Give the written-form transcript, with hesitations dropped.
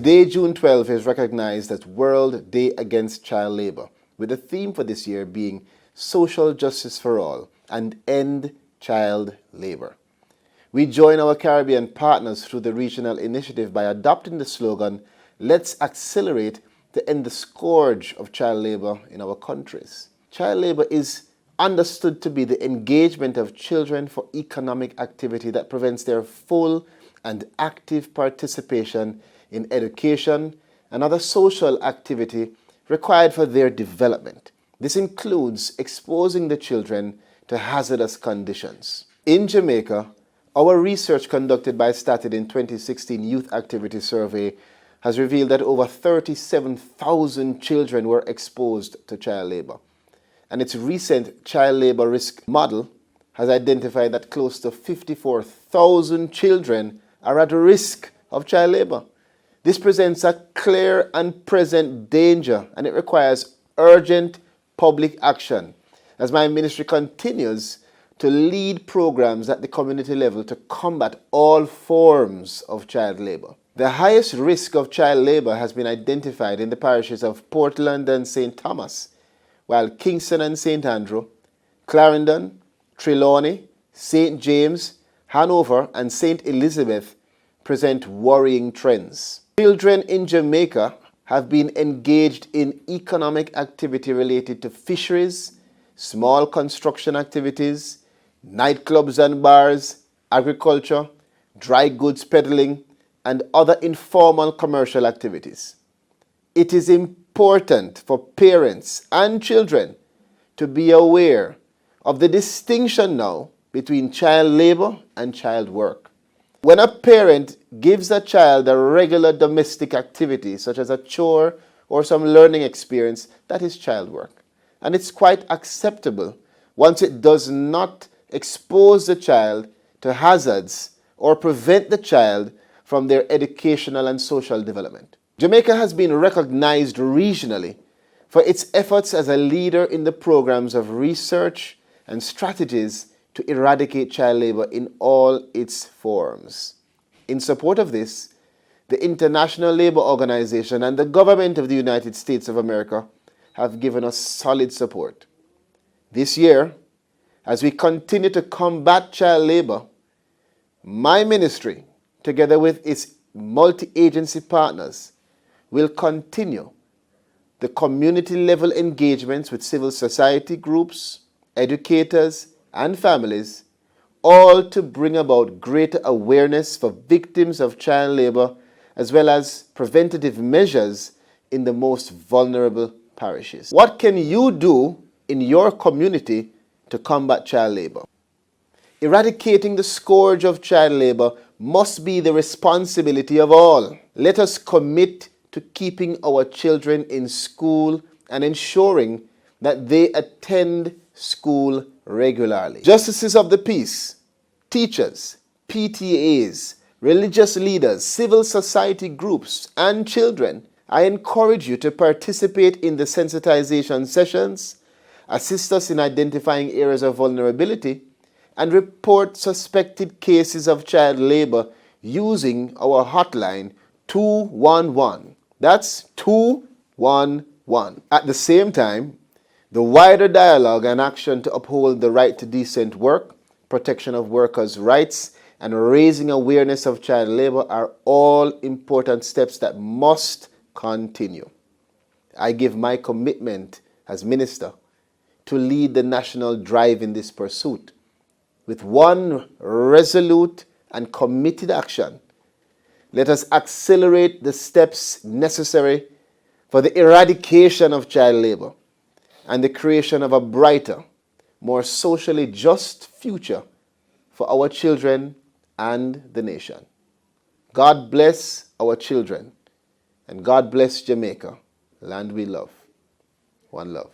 Today, June 12th, is recognized as World Day Against Child Labor, with the theme for this year being Social Justice for All and End Child Labor. We join our Caribbean partners through the regional initiative by adopting the slogan, "Let's accelerate to end the scourge of child labor in our countries." Child labor is understood to be the engagement of children for economic activity that prevents their full and active participation in education and other social activity required for their development. This includes exposing the children to hazardous conditions. In Jamaica, our research conducted by Stated in 2016 Youth Activity Survey has revealed that over 37,000 children were exposed to child labor. And its recent child labor risk model has identified that close to 54,000 children are at risk of child labor. This presents a clear and present danger, and it requires urgent public action as my ministry continues to lead programs at the community level to combat all forms of child labor. The highest risk of child labor has been identified in the parishes of Portland and St. Thomas, while Kingston and St. Andrew, Clarendon, Trelawney, St. James, Hanover, and St. Elizabeth present worrying trends. Children in Jamaica have been engaged in economic activity related to fisheries, small construction activities, nightclubs and bars, agriculture, dry goods peddling, and other informal commercial activities. It is important for parents and children to be aware of the distinction now between child labor and child work. When a parent gives a child a regular domestic activity, such as a chore or some learning experience, that is child work. And it's quite acceptable once it does not expose the child to hazards or prevent the child from their educational and social development. Jamaica has been recognized regionally for its efforts as a leader in the programs of research and strategies to eradicate child labor in all its forms. In support of this, the International Labour Organization and the government of the United States of America have given us solid support. This year, as we continue to combat child labor, my ministry, together with its multi-agency partners, will continue the community-level engagements with civil society groups, educators, and families, all to bring about greater awareness for victims of child labor as well as preventative measures in the most vulnerable parishes. What can you do in your community to combat child labor? Eradicating the scourge of child labor must be the responsibility of all. Let us commit to keeping our children in school and ensuring that they attend school regularly. Justices of the peace, teachers, PTAs, religious leaders, civil society groups, and children, I encourage you to participate in the sensitization sessions, assist us in identifying areas of vulnerability, and report suspected cases of child labor using our hotline 211. That's 211. At the same time, the wider dialogue and action to uphold the right to decent work, protection of workers' rights, and raising awareness of child labor are all important steps that must continue. I give my commitment as minister to lead the national drive in this pursuit. With one resolute and committed action, let us accelerate the steps necessary for the eradication of child labor and the creation of a brighter, more socially just future for our children and the nation. God bless our children, and God bless Jamaica, land we love. One love.